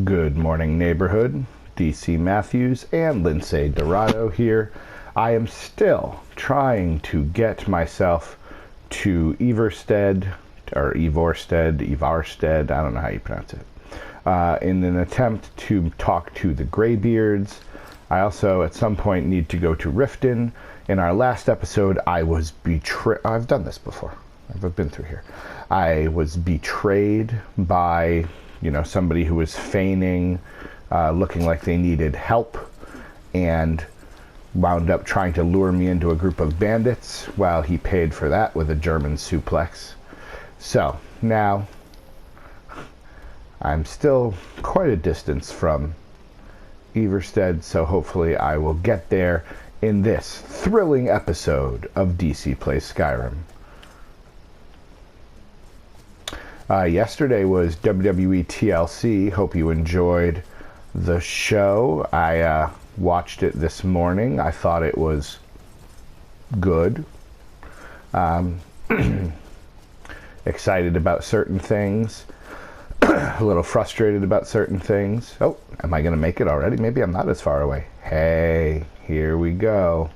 Good morning, neighborhood. DC Matthews and Lince Dorado here. I am still trying to get myself to Everstead, or Evarsted, I don't know how you pronounce it, in an attempt to talk to the Greybeards. I also, at some point, need to go to Riften. In our last episode, I was betrayed. I've done this before. I've been through here. I was betrayed by somebody who was feigning, looking like they needed help, and wound up trying to lure me into a group of bandits while he paid for that with a German suplex. So, now, I'm still quite a distance from Everstead, so hopefully I will get there in this thrilling episode of DC Plays Skyrim. Yesterday was WWE TLC. Hope you enjoyed the show. I watched it this morning. I thought it was good. Excited about certain things. A little frustrated about certain things. Oh, am I going to make it already? Maybe I'm not as far away. Hey, here we go.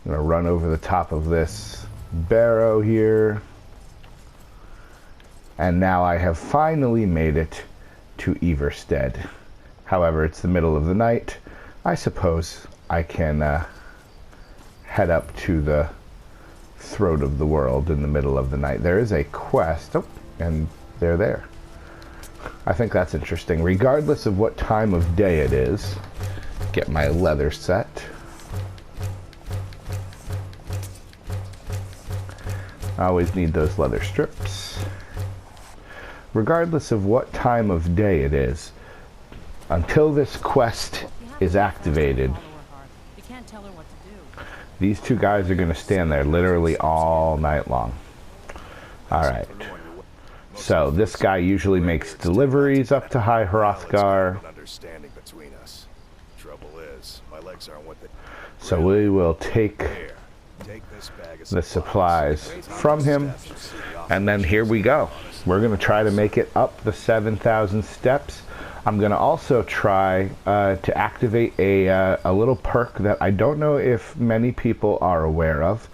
I'm going to run over the top of this barrow here. And now I have finally made it to Everstead. However, it's the middle of the night. I suppose I can head up to the throat of the world in the middle of the night. There is a quest. Oh, and they're there. I think that's interesting. Regardless of what time of day it is, get my leather set. I always need those leather strips. Regardless of what time of day it is, until this quest is activated, these two guys are going to stand there literally all night long. Alright. So, this guy usually makes deliveries up to High Hrothgar. So we will take the supplies from him, and then here we go. We're going to try to make it up the 7,000 steps. I'm going to also try to activate a little perk that I don't know if many people are aware of.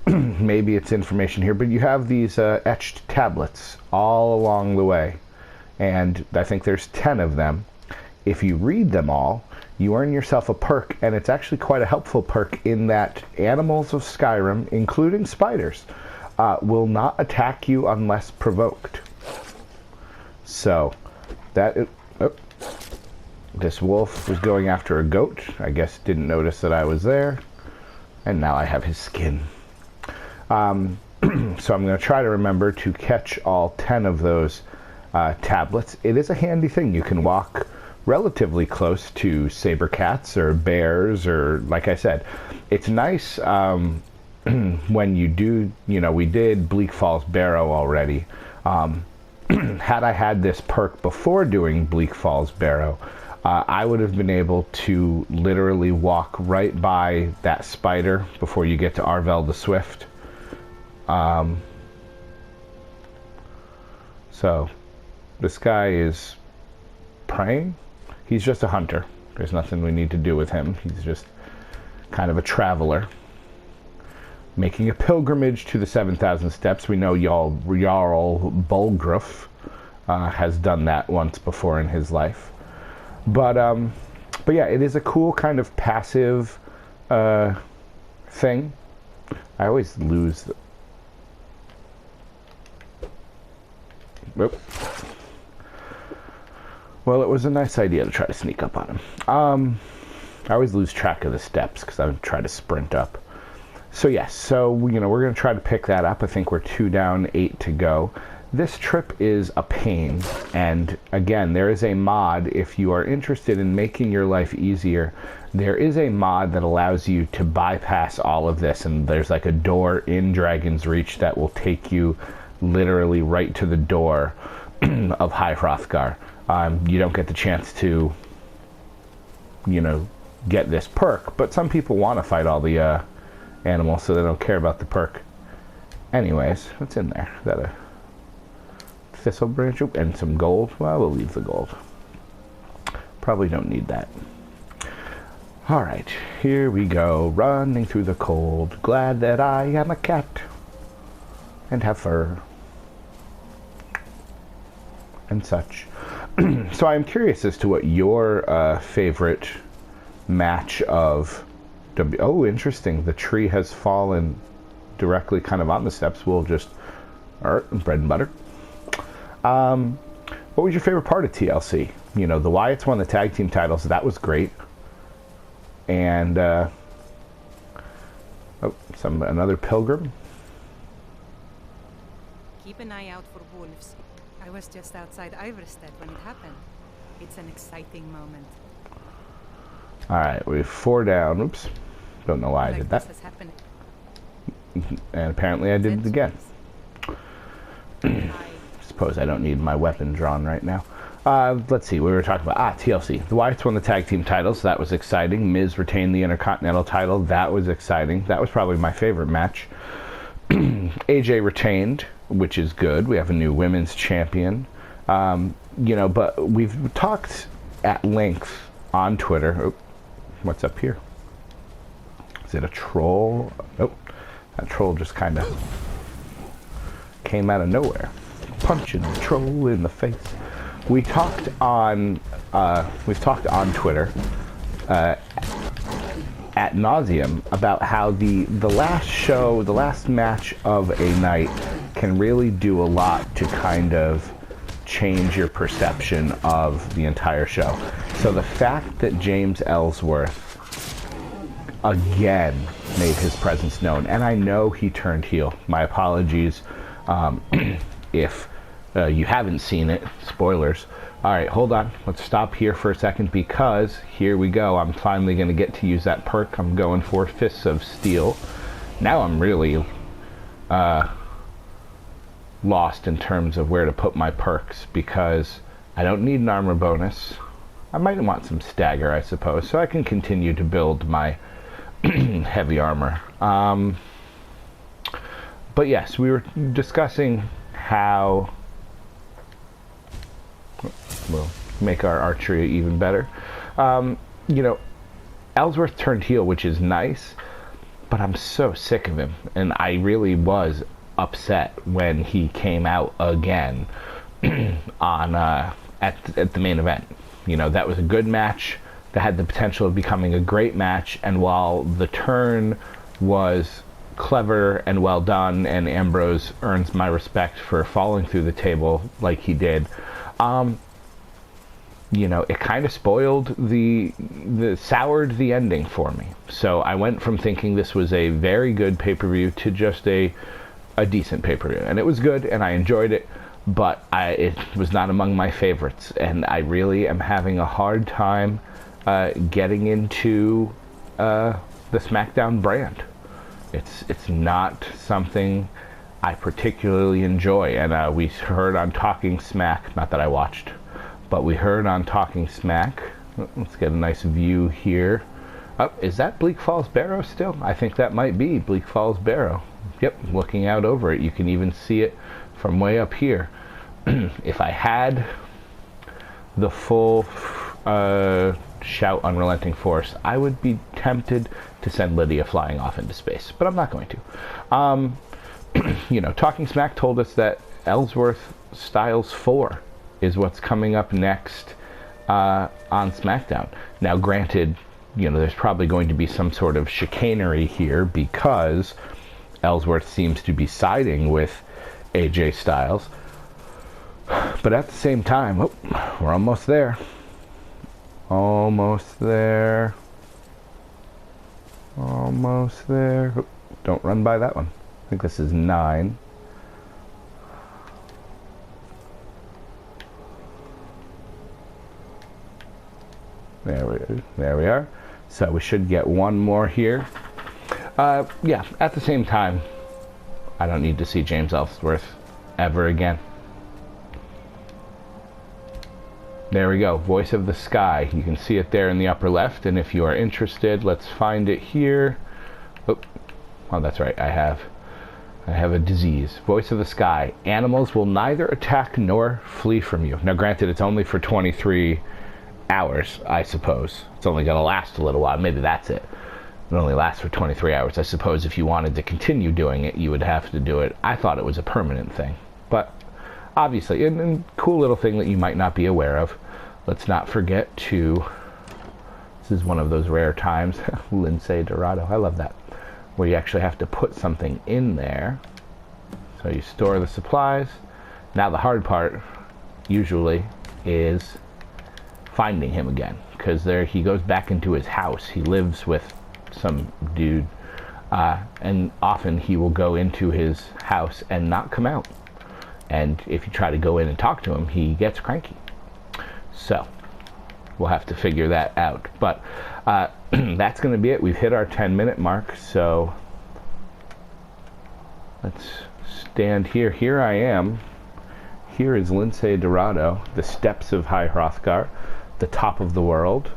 Maybe it's information here, but you have these etched tablets all along the way. And I think there's 10 of them. If you read them all, you earn yourself a perk, and it's actually quite a helpful perk in that animals of Skyrim, including spiders, will not attack you unless provoked. So, this wolf was going after a goat. I guess didn't notice that I was there. And now I have his skin. So I'm going to try to remember to catch all 10 of those tablets. It is a handy thing. You can walk relatively close to saber cats or bears, or, like I said, it's nice when you do, we did Bleak Falls Barrow already. Had I had this perk before doing Bleak Falls Barrow, I would have been able to literally walk right by that spider before you get to Arvel the Swift. So, this guy is praying. He's just a hunter. There's nothing we need to do with him. He's just kind of a traveler, making a pilgrimage to the 7,000 steps. We know Jarl Bulgruff has done that once before in his life. But yeah, it is a cool kind of passive thing. I always lose the... Whoop. Well, it was a nice idea to try to sneak up on him. I always lose track of the steps because I try to sprint up. So yes, we're going to try to pick that up. I think we're 2 down, 8 to go. This trip is a pain, and again, there is a mod. If you are interested in making your life easier, there is a mod that allows you to bypass all of this, and there's like a door in Dragon's Reach that will take you literally right to the door of High Hrothgar. You don't get the chance to, get this perk, but some people want to fight all the animals, so they don't care about the perk. Anyways, what's in there? Is that a thistle branch? And some gold? Well, we'll leave the gold. Probably don't need that. Alright, here we go, running through the cold, glad that I am a cat, and have fur, and such. So I'm curious as to what your favorite match of... Oh, interesting, the tree has fallen directly kind of on the steps. We'll just... bread and butter. What was your favorite part of TLC? You know, the Wyatts won the tag team titles, that was great. And, another pilgrim. Keep an eye out for wolves. I was just outside Iverstead when it happened. It's an exciting moment. Alright, we have 4 down. Oops. Don't know why I did that. This has happened. And apparently I did it again. Suppose I don't need my weapon drawn right now. Let's see, we were talking about, TLC. The Wyatts won the tag team titles, that was exciting. Miz retained the Intercontinental title, that was exciting. That was probably my favorite match. AJ retained, which is good. We have a new women's champion. You know, but we've talked at length on Twitter. Oh, what's up here? Is it a troll? Nope. That troll just kind of came out of nowhere. Punching the troll in the face. We've talked on Twitter ad nauseum about how the last match of a night can really do a lot to kind of change your perception of the entire show. So the fact that James Ellsworth again made his presence known, and I know he turned heel. My apologies if you haven't seen it. Spoilers. Alright, hold on. Let's stop here for a second because here we go. I'm finally going to get to use that perk. I'm going for Fists of Steel. Now I'm really lost in terms of where to put my perks because I don't need an armor bonus. I might want some stagger, I suppose, so I can continue to build my heavy armor. But yes, we were discussing how we'll make our archery even better. You know, Ellsworth turned heel, which is nice, but I'm so sick of him, and I really was upset when he came out again on at the main event. You know, that was a good match that had the potential of becoming a great match, and while the turn was clever and well done, and Ambrose earns my respect for falling through the table like he did, you know, it kind of spoiled soured the ending for me. So I went from thinking this was a very good pay-per-view to just a decent pay-per-view, and it was good and I enjoyed it, but it was not among my favorites, and I really am having a hard time getting into the SmackDown brand. It's not something I particularly enjoy, and we heard on Talking Smack, not that I watched, but we heard on Talking Smack, let's get a nice view here. Oh, is that Bleak Falls Barrow still? I think that might be Bleak Falls Barrow. Yep, looking out over it, you can even see it from way up here. If I had the full Shout Unrelenting Force, I would be tempted to send Lydia flying off into space, but I'm not going to. You know, Talking Smack told us that Ellsworth Styles 4 is what's coming up next on SmackDown. Now, granted, you know, there's probably going to be some sort of chicanery here because Ellsworth seems to be siding with AJ Styles. But at the same time, oh, we're almost there. Almost there. Almost there. Oh, don't run by that one. I think this is 9. There we are. So we should get one more here. Yeah, at the same time, I don't need to see James Ellsworth ever again. There we go, Voice of the Sky. You can see it there in the upper left, and if you are interested, let's find it here. Oh, that's right, I have a disease. Voice of the Sky. Animals will neither attack nor flee from you. Now, granted, it's only for 23 hours, I suppose. It's only going to last a little while. Maybe that's it. It only lasts for 23 hours. I suppose if you wanted to continue doing it, you would have to do it. I thought it was a permanent thing. But obviously, and cool little thing that you might not be aware of, let's not forget to, this is one of those rare times, Lince Dorado, I love that, where you actually have to put something in there. So you store the supplies. Now the hard part, usually, is finding him again. Because there he goes back into his house. He lives with some dude, and often he will go into his house and not come out, and if you try to go in and talk to him, he gets cranky. So we'll have to figure that out, but that's going to be it. We've hit our 10-minute mark, so let's stand here. Here I am. Here is Lince Dorado, the steps of High Hrothgar, the top of the world,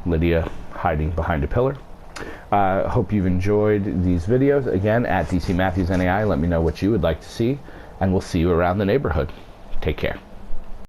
Lydia hiding behind a pillar. Hope you've enjoyed these videos. Again, at DC Matthews NAI, let me know what you would like to see, and we'll see you around the neighborhood. Take care.